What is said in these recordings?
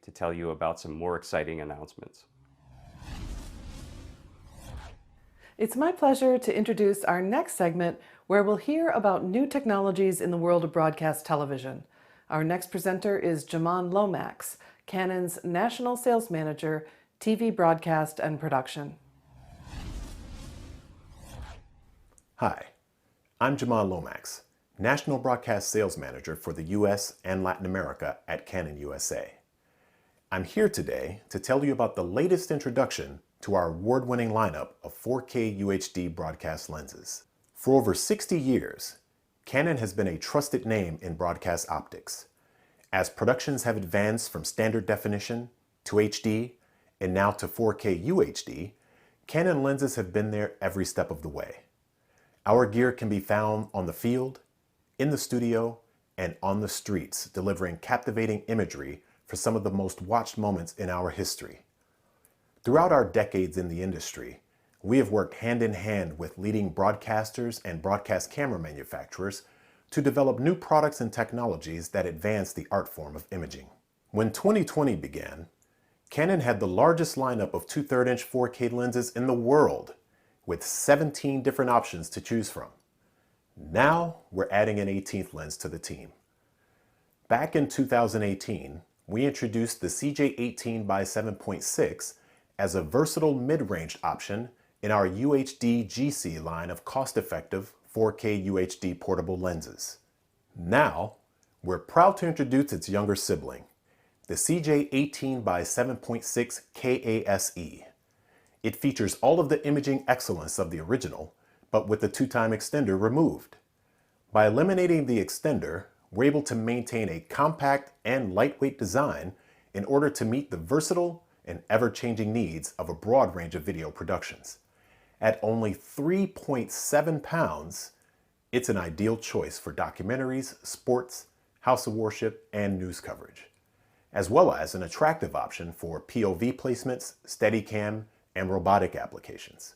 to tell you about some more exciting announcements. It's my pleasure to introduce our next segment where we'll hear about new technologies in the world of broadcast television. Our next presenter is Zhiyun Lomax, Canon's National Sales Manager, TV Broadcast and Production. Hi, I'm Zhiyun Lomax, National Broadcast Sales Manager for the US and Latin America at Canon USA. I'm here today to tell you about the latest introduction to our award-winning lineup of 4K UHD broadcast lenses. For over 60 years, Canon has been a trusted name in broadcast optics. As productions have advanced from standard definition to HD and now to 4K UHD, Canon lenses have been there every step of the way. Our gear can be found on the field, in the studio, and on the streets, delivering captivating imagery for some of the most watched moments in our history. Throughout our decades in the industry, we have worked hand in hand with leading broadcasters and broadcast camera manufacturers to develop new products and technologies that advance the art form of imaging. When 2020 began, Canon had the largest lineup of 2/3 inch 4K lenses in the world, with 17 different options to choose from. Now we're adding an 18th lens to the team. Back in 2018, we introduced the CJ18x7.6 as a versatile mid-range option in our UHD GC line of cost-effective 4K UHD portable lenses. Now, we're proud to introduce its younger sibling, the CJ18x7.6 KASE. It features all of the imaging excellence of the original, but with the 2-time extender removed. By eliminating the extender, we're able to maintain a compact and lightweight design in order to meet the versatile and ever-changing needs of a broad range of video productions. At only 3.7 pounds, it's an ideal choice for documentaries, sports, house of worship, and news coverage, as well as an attractive option for POV placements, Steadicam, and robotic applications.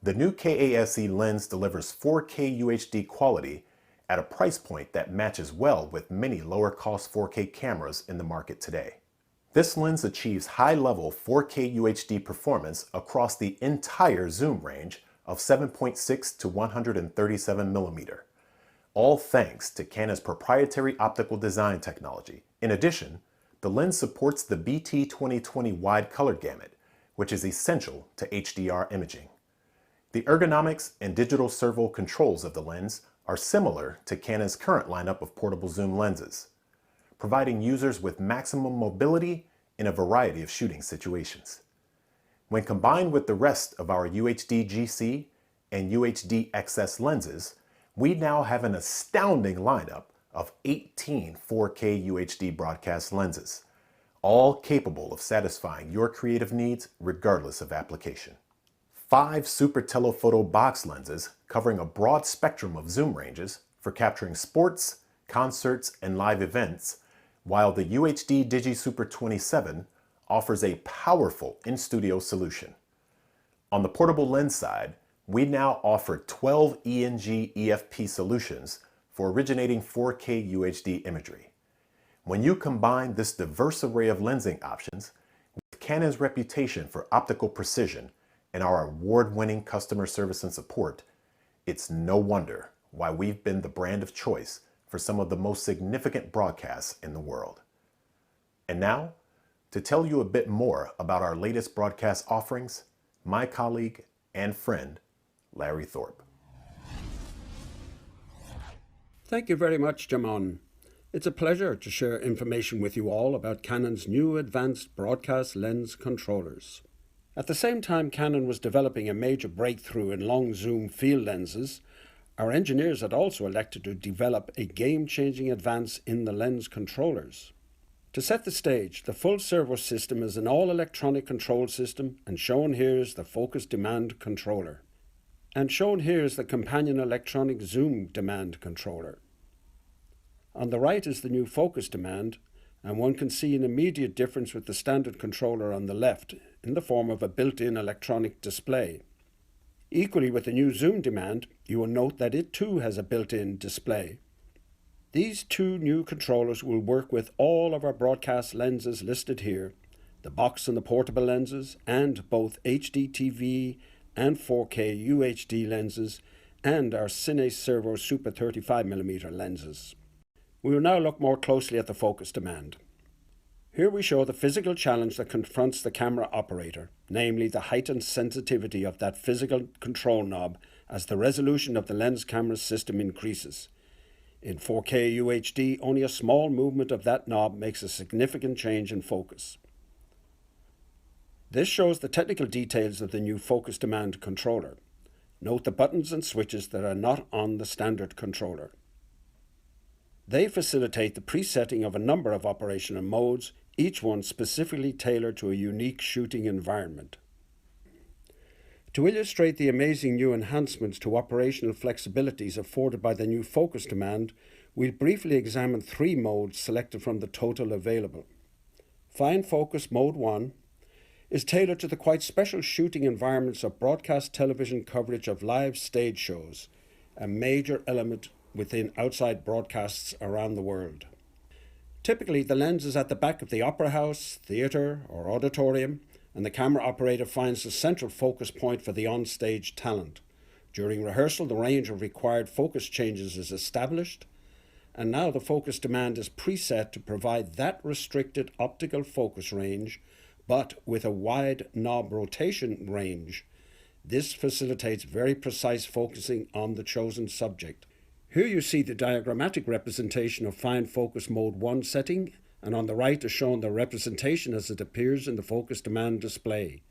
The new KASE lens delivers 4K UHD quality at a price point that matches well with many lower-cost 4K cameras in the market today. This lens achieves high-level 4K UHD performance across the entire zoom range of 7.6 to 137 mm, all thanks to Canon's proprietary optical design technology. In addition, the lens supports the BT 2020 wide color gamut, which is essential to HDR imaging. The ergonomics and digital servo controls of the lens are similar to Canon's current lineup of portable zoom lenses, providing users with maximum mobility in a variety of shooting situations. When combined with the rest of our UHD GC and UHD XS lenses, we now have an astounding lineup of 18 4K UHD broadcast lenses, all capable of satisfying your creative needs regardless of application. 5 super telephoto box lenses covering a broad spectrum of zoom ranges for capturing sports, concerts, and live events, while the UHD Digi Super 27 offers a powerful in-studio solution. On the portable lens side, we now offer 12 ENG EFP solutions for originating 4K UHD imagery. When you combine this diverse array of lensing options with Canon's reputation for optical precision and our award-winning customer service and support, it's no wonder why we've been the brand of choice for some of the most significant broadcasts in the world. And now, to tell you a bit more about our latest broadcast offerings, my colleague and friend, Larry Thorpe. Thank you very much, Zhiyun. It's a pleasure to share information with you all about Canon's new advanced broadcast lens controllers. At the same time Canon was developing a major breakthrough in long zoom field lenses, our engineers had also elected to develop a game-changing advance in the lens controllers. To set the stage, the full servo system is an all-electronic control system, and shown here is the focus demand controller. And shown here is the companion electronic zoom demand controller. On the right is the new focus demand, and one can see an immediate difference with the standard controller on the left in the form of a built-in electronic display. Equally with the new zoom demand, you will note that it too has a built-in display. These two new controllers will work with all of our broadcast lenses listed here, the box and the portable lenses, and both HD TV and 4K UHD lenses, and our Cine Servo Super 35mm lenses. We will now look more closely at the focus demand. Here we show the physical challenge that confronts the camera operator, namely the heightened sensitivity of that physical control knob as the resolution of the lens camera system increases. In 4K UHD, only a small movement of that knob makes a significant change in focus. This shows the technical details of the new focus demand controller. Note the buttons and switches that are not on the standard controller. They facilitate the presetting of a number of operational modes, each one specifically tailored to a unique shooting environment. To illustrate the amazing new enhancements to operational flexibilities afforded by the new focus demand, we'll briefly examine 3 modes selected from the total available. Fine Focus Mode 1 is tailored to the quite special shooting environments of broadcast television coverage of live stage shows, a major element within outside broadcasts around the world. Typically, the lens is at the back of the opera house, theatre or auditorium, and the camera operator finds the central focus point for the on-stage talent. During rehearsal, the range of required focus changes is established, and now the focus demand is preset to provide that restricted optical focus range, but with a wide knob rotation range. This facilitates very precise focusing on the chosen subject. Here you see the diagrammatic representation of Fine Focus Mode 1 setting, and on the right is shown the representation as it appears in the focus demand display.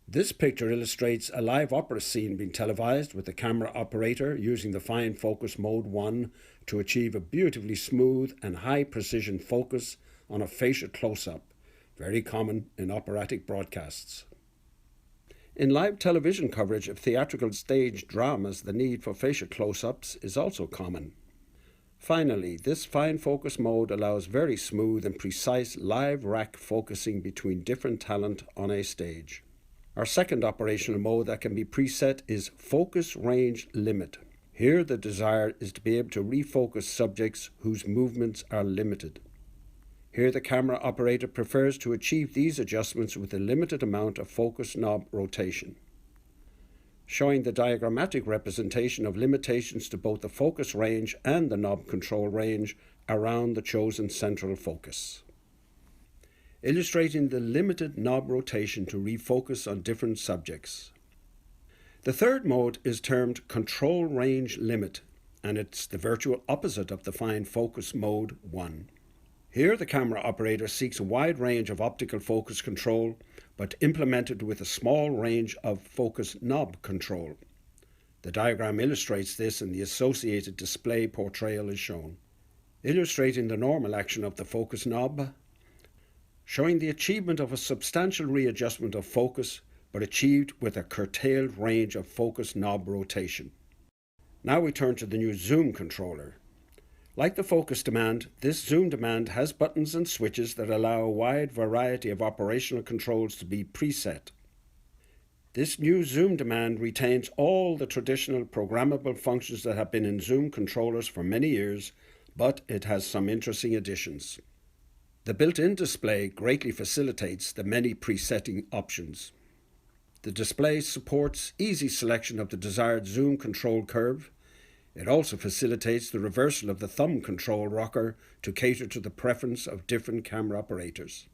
This picture illustrates a live opera scene being televised with the camera operator using the Fine Focus Mode 1 to achieve a beautifully smooth and high precision focus on a facial close-up, very common in operatic broadcasts. In live television coverage of theatrical stage dramas, the need for facial close-ups is also common. Finally, this fine focus mode allows very smooth and precise live rack focusing between different talent on a stage. Our second operational mode that can be preset is Focus Range Limit. Here the desire is to be able to refocus subjects whose movements are limited. Here the camera operator prefers to achieve these adjustments with a limited amount of focus knob rotation, showing the diagrammatic representation of limitations to both the focus range and the knob control range around the chosen central focus, illustrating the limited knob rotation to refocus on different subjects. The third mode is termed Control Range Limit, and it's the virtual opposite of the Fine Focus Mode 1. Here the camera operator seeks a wide range of optical focus control, but implemented with a small range of focus knob control. The diagram illustrates this, and the associated display portrayal is shown, illustrating the normal action of the focus knob, showing the achievement of a substantial readjustment of focus, but achieved with a curtailed range of focus knob rotation. Now we turn to the new zoom controller. Like the focus demand, this zoom demand has buttons and switches that allow a wide variety of operational controls to be preset. This new zoom demand retains all the traditional programmable functions that have been in zoom controllers for many years, but it has some interesting additions. The built-in display greatly facilitates the many presetting options. The display supports easy selection of the desired zoom control curve. It also facilitates the reversal of the thumb control rocker to cater to the preference of different camera operators.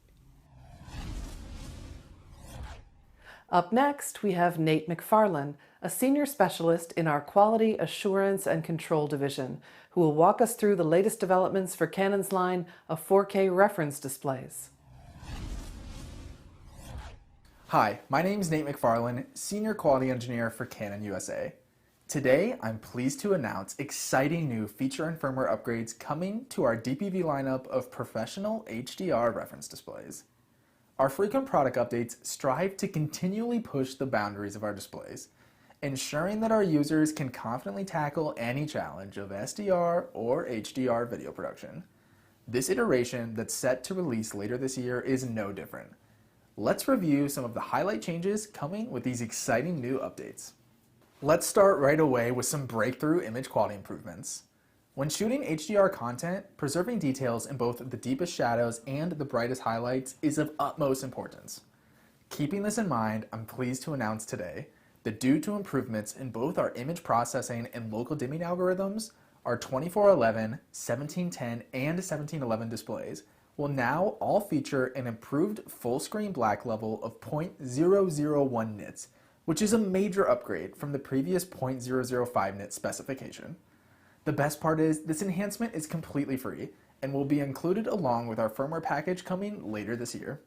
Up next, we have Nate McFarlane, a senior specialist in our Quality Assurance and Control Division, who will walk us through the latest developments for Canon's line of 4K reference displays. Hi, my name is Nate McFarlane, Senior Quality Engineer for Canon USA. Today, I'm pleased to announce exciting new feature and firmware upgrades coming to our DPV lineup of professional HDR reference displays. Our frequent product updates strive to continually push the boundaries of our displays, ensuring that our users can confidently tackle any challenge of SDR or HDR video production. This iteration that's set to release later this year is no different. Let's review some of the highlight changes coming with these exciting new updates. Let's start right away with some breakthrough image quality improvements. When shooting HDR content, preserving details in both the deepest shadows and the brightest highlights is of utmost importance. Keeping this in mind, I'm pleased to announce today that due to improvements in both our image processing and local dimming algorithms, our 2411, 1710, and 1711 displays will now all feature an improved full-screen black level of 0.001 nits, which is a major upgrade from the previous 0.005 nit specification. The best part is this enhancement is completely free and will be included along with our firmware package coming later this year.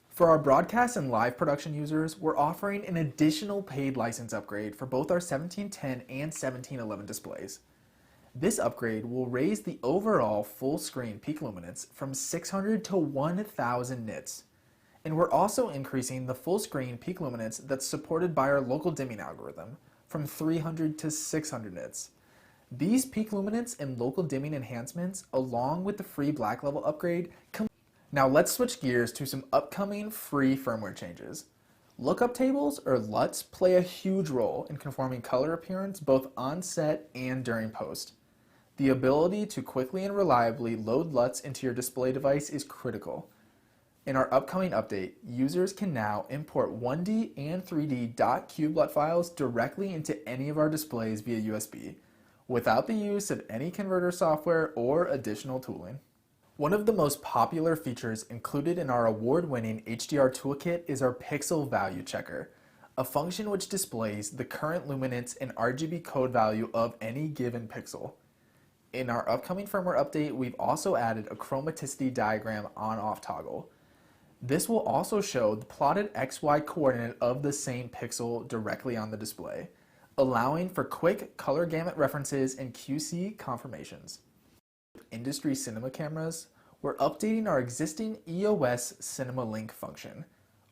For our broadcast and live production users, we're offering an additional paid license upgrade for both our 1710 and 1711 displays. This upgrade will raise the overall full screen peak luminance from 600 to 1000 nits. And we're also increasing the full screen peak luminance that's supported by our local dimming algorithm from 300 to 600 nits. These peak luminance and local dimming enhancements, along with the free black level upgrade, Now let's switch gears to some upcoming free firmware changes. Lookup tables, or LUTs, play a huge role in conforming color appearance both on set and during post. The ability to quickly and reliably load LUTs into your display device is critical. In our upcoming update, users can now import 1D and 3D .cube LUT files directly into any of our displays via USB, without the use of any converter software or additional tooling. One of the most popular features included in our award-winning HDR toolkit is our Pixel Value Checker, a function which displays the current luminance and RGB code value of any given pixel. In our upcoming firmware update, we've also added a chromaticity diagram on-off toggle. This will also show the plotted XY coordinate of the same pixel directly on the display, allowing for quick color gamut references and QC confirmations. Industry cinema cameras, we're updating our existing EOS Cinema Link function.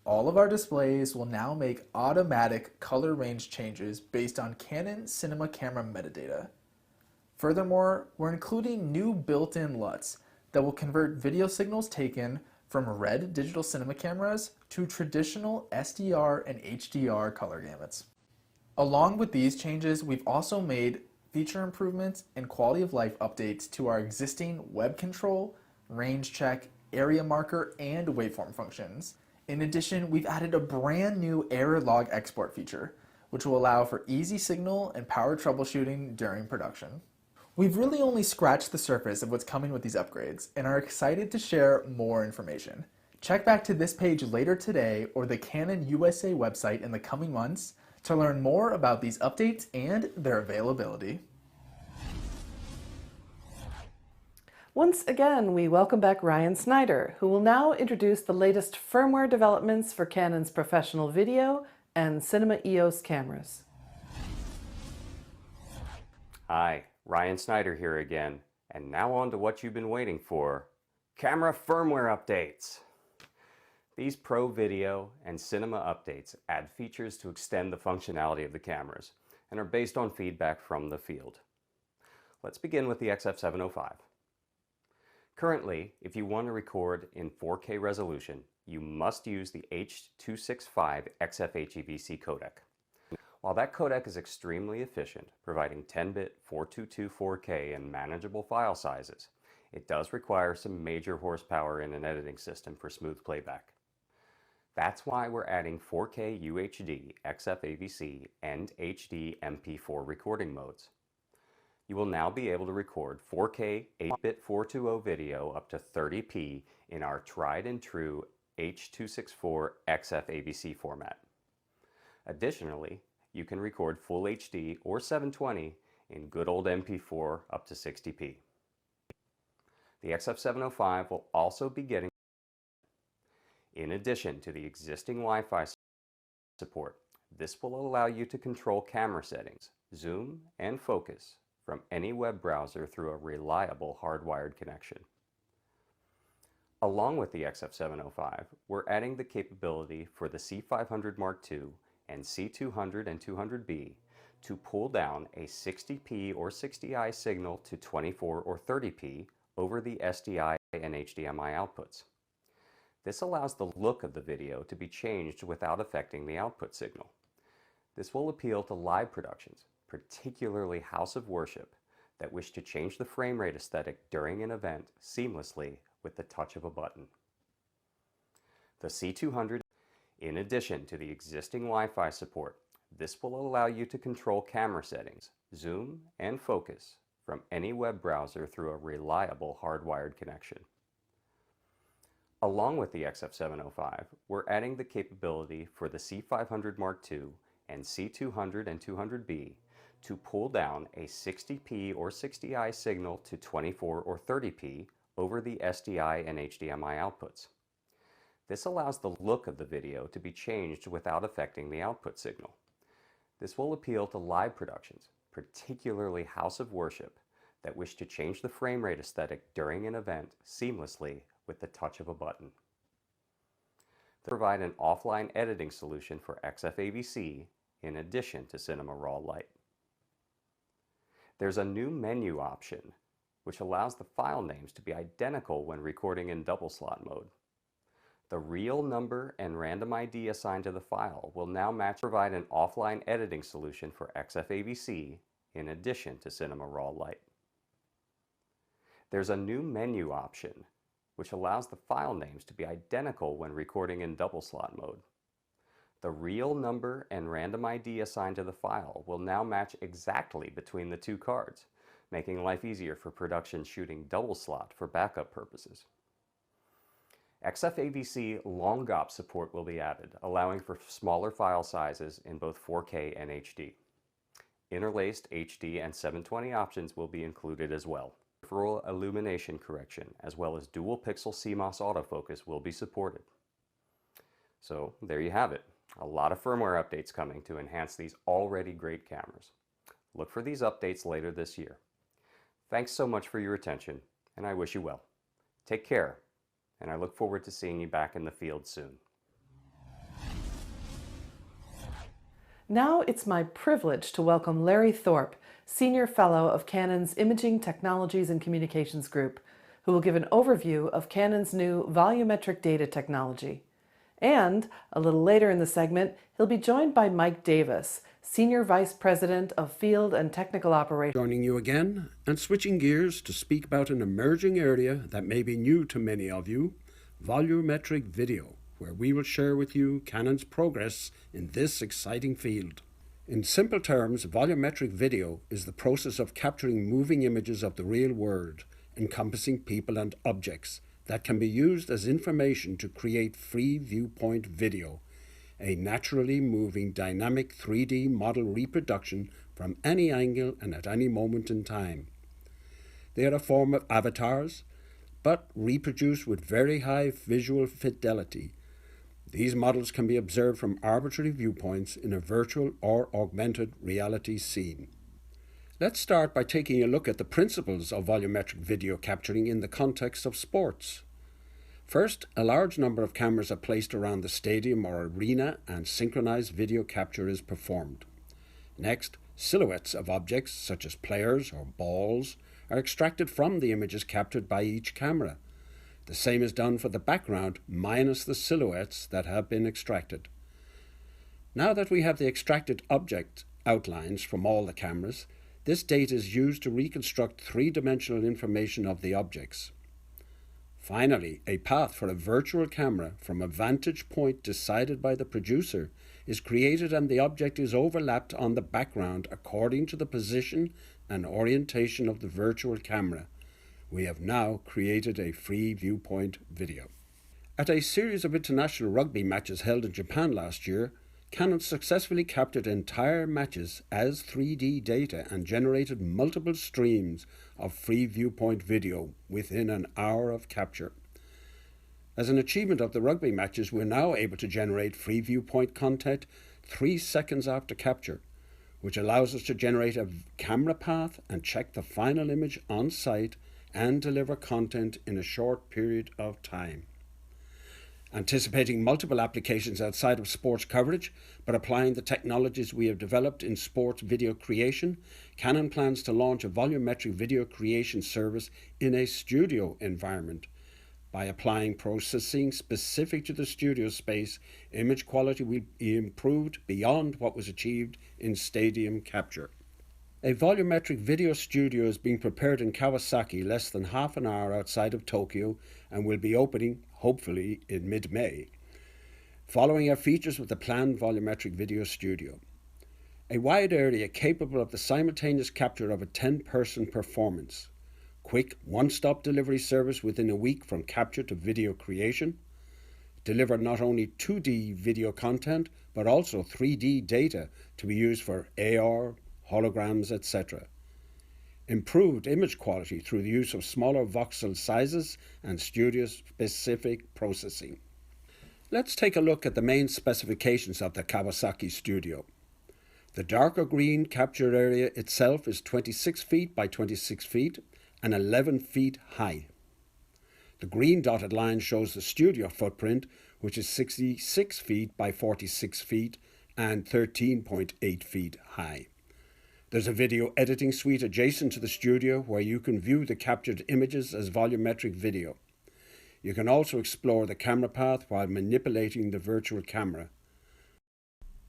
All of our displays will now make automatic color range changes based on Canon cinema camera metadata. Furthermore, we're including new built-in LUTs that will convert video signals taken from red digital cinema cameras to traditional SDR and HDR color gamuts. Along with these changes, we've also made feature improvements and quality of life updates to our existing web control, range check, area marker, and waveform functions. In addition, we've added a brand new error log export feature, which will allow for easy signal and power troubleshooting during production. We've really only scratched the surface of what's coming with these upgrades and are excited to share more information. Check back to this page later today or the Canon USA website in the coming months to learn more about these updates and their availability. Once again, we welcome back Ryan Snyder, who will now introduce the latest firmware developments for Canon's professional video and Cinema EOS cameras. Hi, Ryan Snyder here again, and now on to what you've been waiting for, camera firmware updates. These pro video and cinema updates add features to extend the functionality of the cameras and are based on feedback from the field. Let's begin with the XF705. Currently, if you want to record in 4K resolution, you must use the H.265 XFHEVC codec. While that codec is extremely efficient, providing 10-bit 422 4K and manageable file sizes, it does require some major horsepower in an editing system for smooth playback. That's why we're adding 4K UHD XFAVC and HD MP4 recording modes. You will now be able to record 4K 8-bit 420 video up to 30p in our tried and true H.264 XFAVC format. Additionally, you can record Full HD or 720 in good old MP4 up to 60p. The XF705 will also be getting, in addition to the existing Wi-Fi support, this will allow you to control camera settings, zoom, and focus from any web browser through a reliable hardwired connection. Along with the XF705, we're adding the capability for the C500 Mark II and C200 and 200B to pull down a 60p or 60i signal to 24 or 30p over the SDI and HDMI outputs. This allows the look of the video to be changed without affecting the output signal. This will appeal to live productions, particularly House of Worship, that wish to change the frame rate aesthetic during an event seamlessly with the touch of a button. The C200, in addition to the existing Wi-Fi support, this will allow you to control camera settings, zoom, and focus from any web browser through a reliable hardwired connection. Along with the XF705, we're adding the capability for the C500 Mark II and C200 and 200B to pull down a 60p or 60i signal to 24 or 30p over the SDI and HDMI outputs. This allows the look of the video to be changed without affecting the output signal. This will appeal to live productions, particularly house of worship, that wish to change the frame rate aesthetic during an event seamlessly with the touch of a button. They provide an offline editing solution for XFAVC in addition to Cinema Raw Light. There's a new menu option which allows the file names to be identical when recording in double slot mode. The real number and random ID assigned to the file will now provide an offline editing solution for XFAVC in addition to Cinema Raw Light. There's a new menu option which allows the file names to be identical when recording in double slot mode. The real number and random ID assigned to the file will now match exactly between the two cards, making life easier for production shooting double slot for backup purposes. XFAVC long GOP support will be added, allowing for smaller file sizes in both 4K and HD. Interlaced HD and 720 options will be included as well. Peripheral illumination correction, as well as dual pixel CMOS autofocus will be supported. So there you have it. A lot of firmware updates coming to enhance these already great cameras. Look for these updates later this year. Thanks so much for your attention, and I wish you well. Take care, and I look forward to seeing you back in the field soon. Now it's my privilege to welcome Larry Thorpe, Senior Fellow of Canon's Imaging Technologies and Communications Group, who will give an overview of Canon's new volumetric data technology. And a little later in the segment, he'll be joined by Mike Davis, Senior Vice President of Field and Technical Operations. Joining you again and switching gears to speak about an emerging area that may be new to many of you, volumetric video, where we will share with you Canon's progress in this exciting field. In simple terms, volumetric video is the process of capturing moving images of the real world, encompassing people and objects, that can be used as information to create free viewpoint video, a naturally moving dynamic 3D model reproduction from any angle and at any moment in time. They are a form of avatars, but reproduced with very high visual fidelity. These models can be observed from arbitrary viewpoints in a virtual or augmented reality scene. Let's start by taking a look at the principles of volumetric video capturing in the context of sports. First, a large number of cameras are placed around the stadium or arena and synchronized video capture is performed. Next, silhouettes of objects such as players or balls are extracted from the images captured by each camera. The same is done for the background minus the silhouettes that have been extracted. Now that we have the extracted object outlines from all the cameras, this data is used to reconstruct three-dimensional information of the objects. Finally, a path for a virtual camera from a vantage point decided by the producer is created and the object is overlapped on the background according to the position and orientation of the virtual camera. We have now created a free viewpoint video. At a series of international rugby matches held in Japan last year, Canon successfully captured entire matches as 3D data and generated multiple streams of free viewpoint video within an hour of capture. As an achievement of the rugby matches, we're now able to generate free viewpoint content 3 seconds after capture, which allows us to generate a camera path and check the final image on site and deliver content in a short period of time. Anticipating multiple applications outside of sports coverage, but applying the technologies we have developed in sports video creation, Canon plans to launch a volumetric video creation service in a studio environment. By applying processing specific to the studio space, image quality will be improved beyond what was achieved in stadium capture. A volumetric video studio is being prepared in Kawasaki less than half an hour outside of Tokyo and will be opening, hopefully, in mid-May. Following are features with the planned volumetric video studio. A wide area capable of the simultaneous capture of a 10-person performance. Quick one-stop delivery service within a week from capture to video creation. Deliver not only 2D video content, but also 3D data to be used for AR, holograms, etc. Improved image quality through the use of smaller voxel sizes and studio-specific processing. Let's take a look at the main specifications of the Kawasaki Studio. The darker green capture area itself is 26 feet by 26 feet and 11 feet high. The green dotted line shows the studio footprint, which is 66 feet by 46 feet and 13.8 feet high. There's a video editing suite adjacent to the studio where you can view the captured images as volumetric video. You can also explore the camera path while manipulating the virtual camera.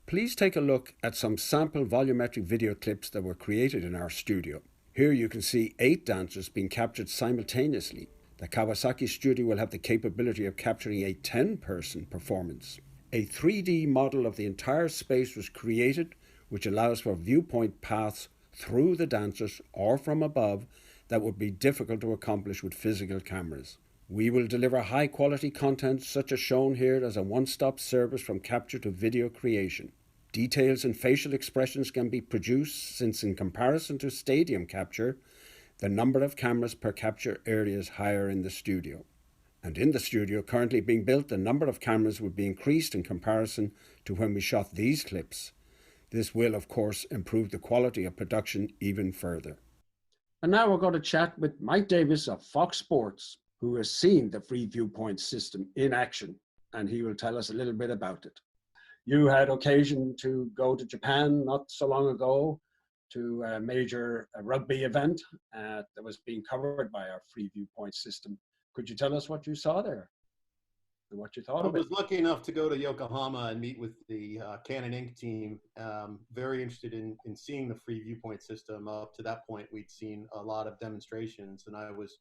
Please take a look at some sample volumetric video clips that were created in our studio. Here you can see 8 dancers being captured simultaneously. The Kawasaki studio will have the capability of capturing a 10-person performance. A 3D model of the entire space was created, which allows for viewpoint paths through the dancers or from above that would be difficult to accomplish with physical cameras. We will deliver high quality content such as shown here as a one-stop service from capture to video creation. Details and facial expressions can be produced since in comparison to stadium capture, the number of cameras per capture area is higher in the studio. And in the studio currently being built, the number of cameras will be increased in comparison to when we shot these clips. This will, of course, improve the quality of production even further. And now we're going to chat with Mike Davis of Fox Sports, who has seen the free viewpoint system in action, and he will tell us a little bit about it. You had occasion to go to Japan not so long ago to a major rugby event that was being covered by our free viewpoint system. Could you tell us what you saw there and what you thought of it? I was lucky enough to go to Yokohama and meet with the Canon Inc. team. Very interested in seeing the free viewpoint system. Up to that point, we'd seen a lot of demonstrations, and I was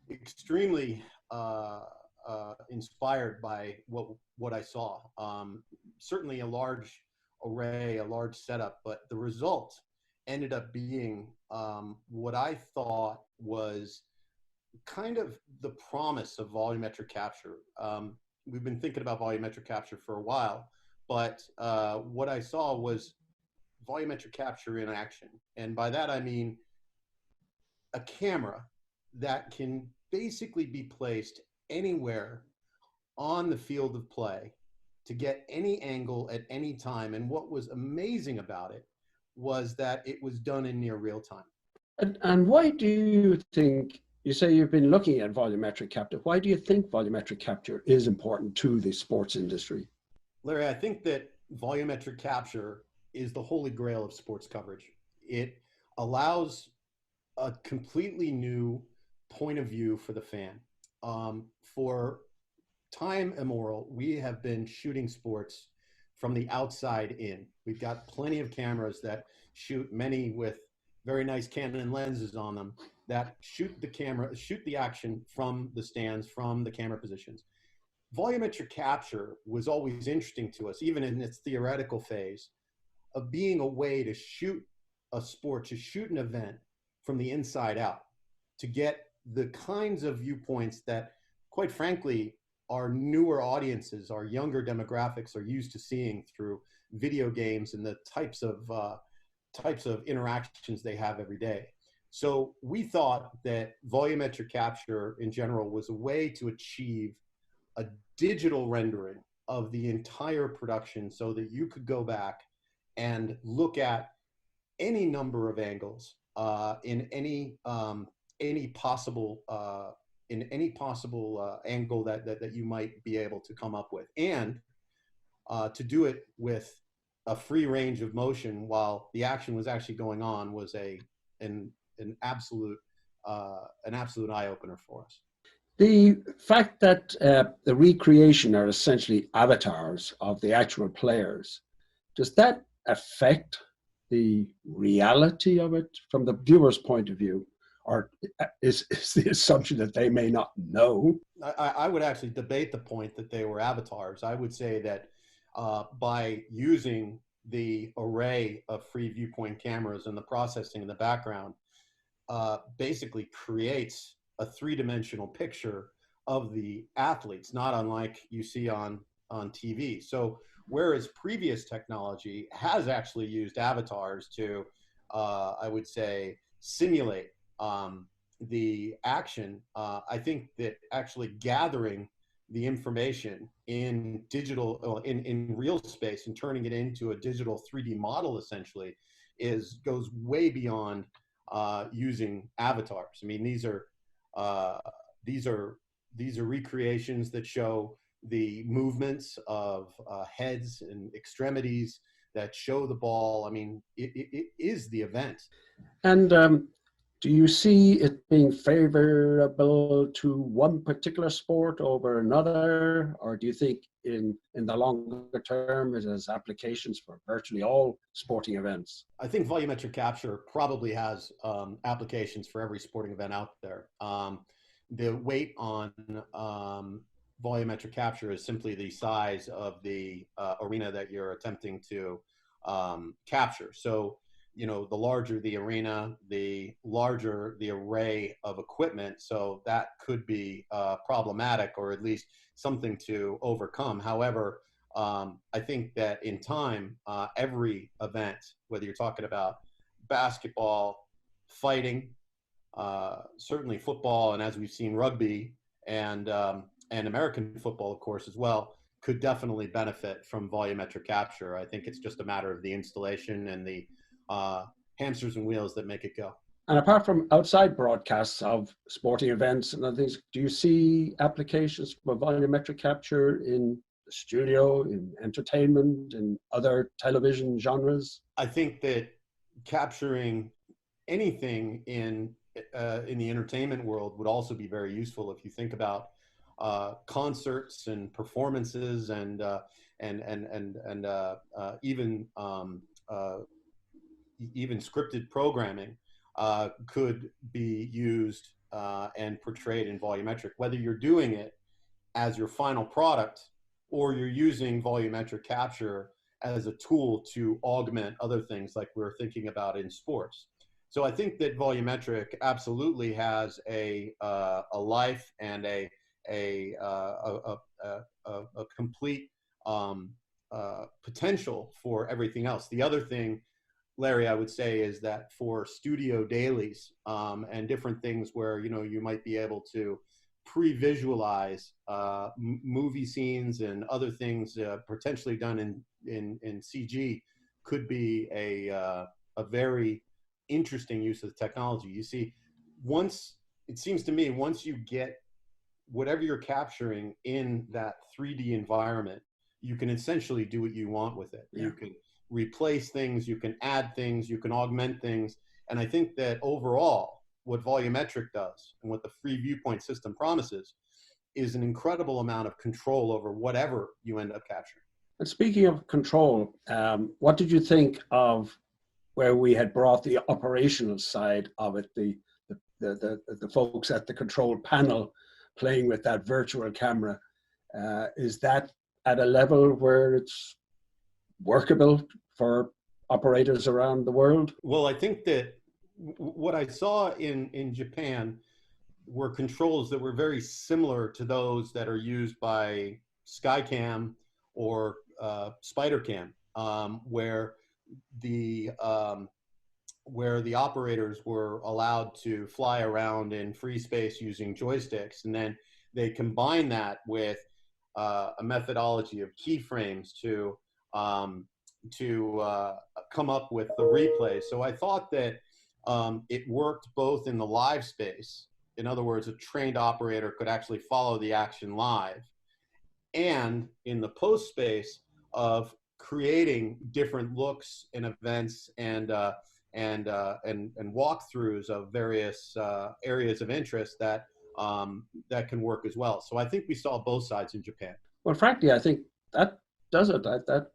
extremely inspired by what I saw. Certainly a large array, a large setup, but the result ended up being what I thought was kind of the promise of volumetric capture. We've been thinking about volumetric capture for a while, but what I saw was volumetric capture in action. And by that, I mean a camera that can basically be placed anywhere on the field of play to get any angle at any time. And what was amazing about it was that it was done in near real time. And why do you think, you say you've been looking at volumetric capture, why do you think volumetric capture is important to the sports industry? Larry, I think that volumetric capture is the holy grail of sports coverage. It allows a completely new point of view for the fan. For time immemorial, we have been shooting sports from the outside in. We've got plenty of cameras that shoot, many with very nice Canon lenses on them, that shoot the action from the stands, from the camera positions. Volumetric capture was always interesting to us, even in its theoretical phase, of being a way to shoot a sport, to shoot an event from the inside out, to get the kinds of viewpoints that, quite frankly, our newer audiences, our younger demographics are used to seeing through video games and the types of interactions they have every day. So we thought that volumetric capture in general was a way to achieve a digital rendering of the entire production so that you could go back and look at any number of angles in any possible angle that you might be able to come up with, and to do it with a free range of motion while the action was actually going on was an absolute eye opener for us. The fact that the recreation are essentially avatars of the actual players, does that affect the reality of it from the viewer's point of view, or is the assumption that they may not know? I would actually debate the point that they were avatars. I would say that by using the array of free viewpoint cameras and the processing in the background, basically creates a three-dimensional picture of the athletes, not unlike you see on TV. So whereas previous technology has actually used avatars to, I would say, simulate the action, I think that actually gathering the information in digital, in real space, and turning it into a digital 3D model essentially goes way beyond using avatars. I mean, these are recreations that show the movements of heads and extremities, that show the ball. I mean, it is the event. And do you see it being favorable to one particular sport over another, or do you think in the longer term it has applications for virtually all sporting events? I think volumetric capture probably has applications for every sporting event out there. The weight on volumetric capture is simply the size of the arena that you're attempting to capture. So, you know, the larger the arena, the larger the array of equipment. So that could be problematic, or at least something to overcome. However, I think that in time, every event, whether you're talking about basketball, fighting, certainly football, and as we've seen, rugby and American football, of course, as well, could definitely benefit from volumetric capture. I think it's just a matter of the installation and the hamsters and wheels that make it go. And apart from outside broadcasts of sporting events and other things, do you see applications for volumetric capture in the studio, in entertainment, in other television genres? I think that capturing anything in the entertainment world would also be very useful. If you think about concerts and performances and even scripted programming could be used and portrayed in volumetric, whether you're doing it as your final product or you're using volumetric capture as a tool to augment other things like we're thinking about in sports. So I think that volumetric absolutely has a life and a complete potential for everything else. The other thing, Larry, I would say is that for studio dailies and different things where, you know, you might be able to pre-visualize movie scenes and other things potentially done in CG could be a very interesting use of the technology. You see, it seems to me, once you get whatever you're capturing in that 3D environment, you can essentially do what you want with it. Yeah. You can replace things, you can add things, you can augment things. And I think that overall, what volumetric does and what the free viewpoint system promises is an incredible amount of control over whatever you end up capturing. And speaking of control, what did you think of where we had brought the operational side of it, the folks at the control panel playing with that virtual camera? Is that at a level where it's workable for operators around the world? Well, I think that what I saw in Japan were controls that were very similar to those that are used by Skycam or SpiderCam, where the operators were allowed to fly around in free space using joysticks, and then they combine that with a methodology of keyframes to come up with the replay. So I thought that it worked both in the live space. In other words, a trained operator could actually follow the action live, and in the post space of creating different looks and events and walkthroughs of various areas of interest that can work as well. So I think we saw both sides in Japan. Well, frankly, I think that does it. That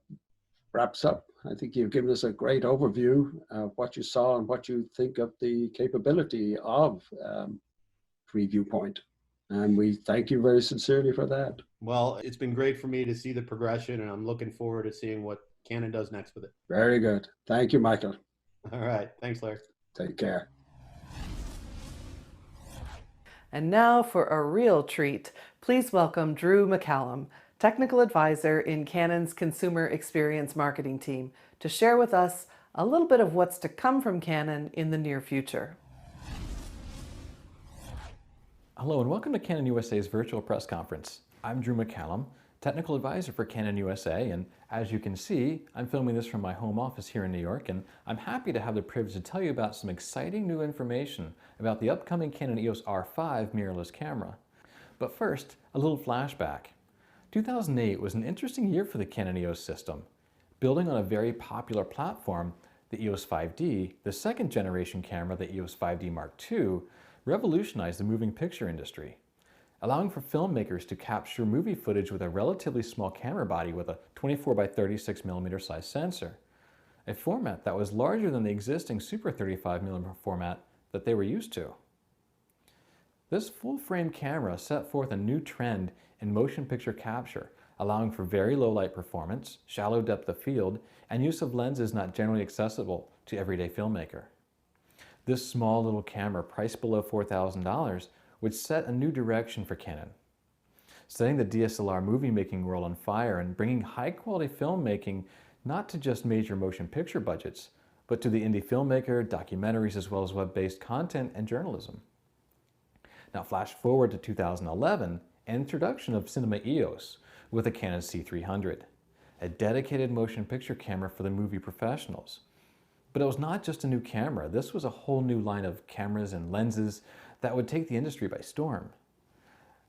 wraps up I think you've given us a great overview of what you saw and what you think of the capability of Preview Point. And we thank you very sincerely for that. Well, it's been great for me to see the progression, and I'm looking forward to seeing what Canon does next with it. Very good. Thank you, Michael. All right. Thanks, Larry. Take care. And now for a real treat, please welcome Drew McCallum, Technical Advisor in Canon's Consumer Experience Marketing team, to share with us a little bit of what's to come from Canon in the near future. Hello and welcome to Canon USA's virtual press conference. I'm Drew McCallum, Technical Advisor for Canon USA, and as you can see, I'm filming this from my home office here in New York, and I'm happy to have the privilege to tell you about some exciting new information about the upcoming Canon EOS R5 mirrorless camera. But first, a little flashback. 2008 was an interesting year for the Canon EOS system. Building on a very popular platform, the EOS 5D, the second generation camera, the EOS 5D Mark II, revolutionized the moving picture industry, allowing for filmmakers to capture movie footage with a relatively small camera body with a 24 by 36 millimeter size sensor, a format that was larger than the existing Super 35 millimeter format that they were used to. This full-frame camera set forth a new trend in motion picture capture, allowing for very low light performance, shallow depth of field, and use of lenses not generally accessible to everyday filmmaker. This small little camera, priced below $4,000, would set a new direction for Canon, setting the DSLR movie-making world on fire and bringing high-quality filmmaking not to just major motion picture budgets, but to the indie filmmaker, documentaries, as well as web-based content and journalism. Now flash forward to 2011, and introduction of Cinema EOS with the Canon C300, a dedicated motion picture camera for the movie professionals. But it was not just a new camera. This was a whole new line of cameras and lenses that would take the industry by storm.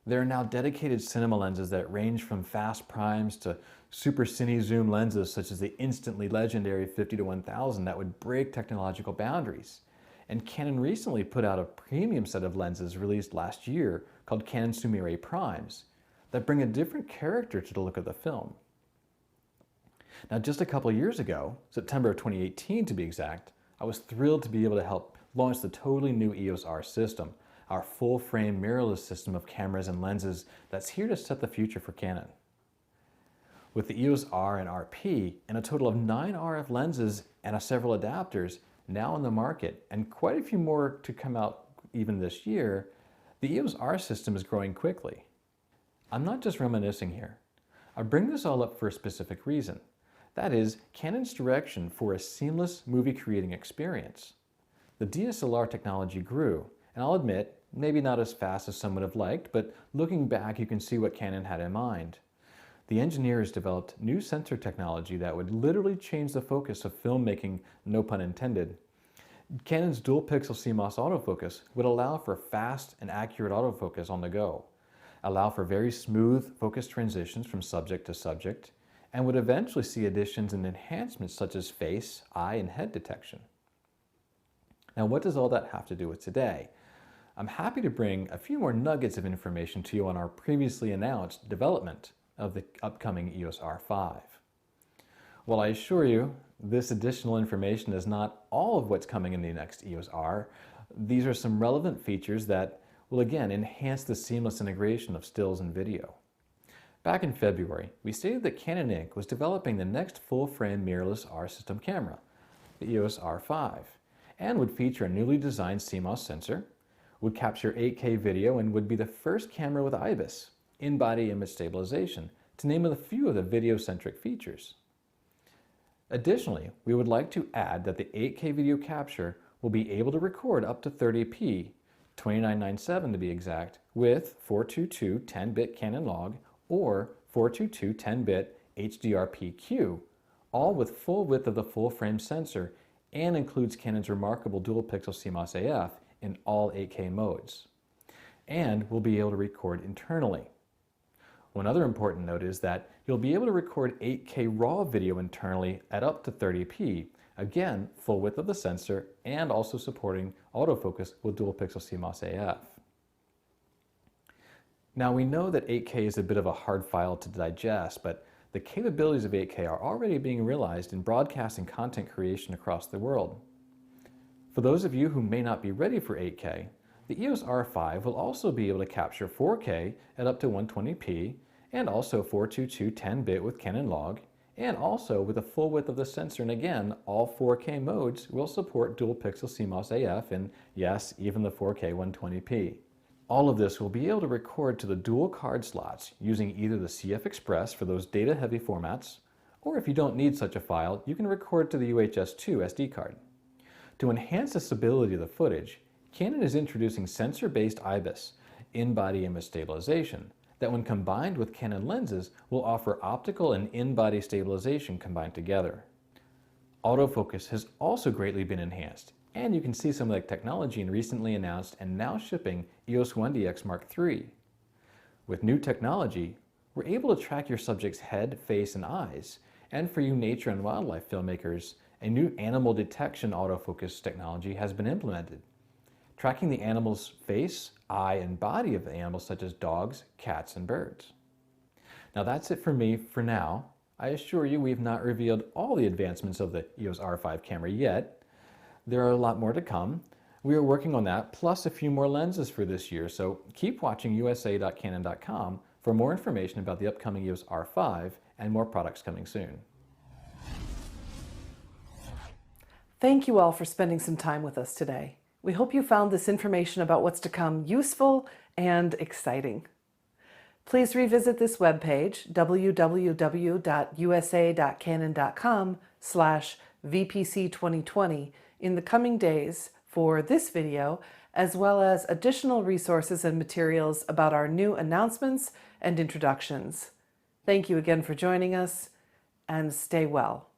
There are now dedicated cinema lenses that range from fast primes to super cine zoom lenses such as the instantly legendary 50-1000 that would break technological boundaries. And Canon recently put out a premium set of lenses released last year called Canon Sumire Primes that bring a different character to the look of the film. Now, just a couple years ago, September of 2018 to be exact, I was thrilled to be able to help launch the totally new EOS R system, our full-frame mirrorless system of cameras and lenses that's here to set the future for Canon. With the EOS R and RP and a total of 9 RF lenses and several adapters now on the market, and quite a few more to come out even this year, the EOS R system is growing quickly. I'm not just reminiscing here. I bring this all up for a specific reason. That is, Canon's direction for a seamless movie creating experience. The DSLR technology grew, and I'll admit, maybe not as fast as some would have liked, but looking back you can see what Canon had in mind. The engineers developed new sensor technology that would literally change the focus of filmmaking, no pun intended. Canon's dual pixel CMOS autofocus would allow for fast and accurate autofocus on the go, allow for very smooth focus transitions from subject to subject, and would eventually see additions and enhancements such as face, eye, and head detection. Now, what does all that have to do with today? I'm happy to bring a few more nuggets of information to you on our previously announced development of the upcoming EOS R5. While I assure you, this additional information is not all of what's coming in the next EOS R, these are some relevant features that will again enhance the seamless integration of stills and video. Back in February, we stated that Canon Inc. was developing the next full-frame mirrorless R system camera, the EOS R5, and would feature a newly designed CMOS sensor, would capture 8K video, and would be the first camera with IBIS, in-body image stabilization, to name a few of the video-centric features. Additionally, we would like to add that the 8K video capture will be able to record up to 30p, 2997 to be exact, with 422 10-bit Canon log or 422 10-bit HDR-PQ, all with full width of the full-frame sensor, and includes Canon's remarkable dual-pixel CMOS AF in all 8K modes, and will be able to record internally. One other important note is that you'll be able to record 8K RAW video internally at up to 30p, again, full width of the sensor, and also supporting autofocus with dual-pixel CMOS AF. Now we know that 8K is a bit of a hard file to digest, but the capabilities of 8K are already being realized in broadcast and content creation across the world. For those of you who may not be ready for 8K, the EOS R5 will also be able to capture 4K at up to 120p and also 422 10-bit with Canon log, and also with the full width of the sensor. And again, all 4K modes will support dual pixel CMOS AF and yes, even the 4K 120p. All of this will be able to record to the dual card slots using either the CF Express for those data-heavy formats, or if you don't need such a file, you can record to the UHS-2 SD card. To enhance the stability of the footage, Canon is introducing sensor-based IBIS, in-body image stabilization, that when combined with Canon lenses will offer optical and in-body stabilization combined together. Autofocus has also greatly been enhanced, and you can see some of the technology in recently announced and now shipping EOS 1DX Mark III. With new technology, we're able to track your subject's head, face, and eyes, and for you nature and wildlife filmmakers, a new animal detection autofocus technology has been implemented, tracking the animal's face, eye, and body of the animals such as dogs, cats, and birds. Now that's it for me for now. I assure you we've not revealed all the advancements of the EOS R5 camera yet. There are a lot more to come. We are working on that, plus a few more lenses for this year, so keep watching usa.canon.com for more information about the upcoming EOS R5 and more products coming soon. Thank you all for spending some time with us today. We hope you found this information about what's to come useful and exciting. Please revisit this webpage, www.usa.canon.com/VPC2020, in the coming days for this video, as well as additional resources and materials about our new announcements and introductions. Thank you again for joining us, and stay well.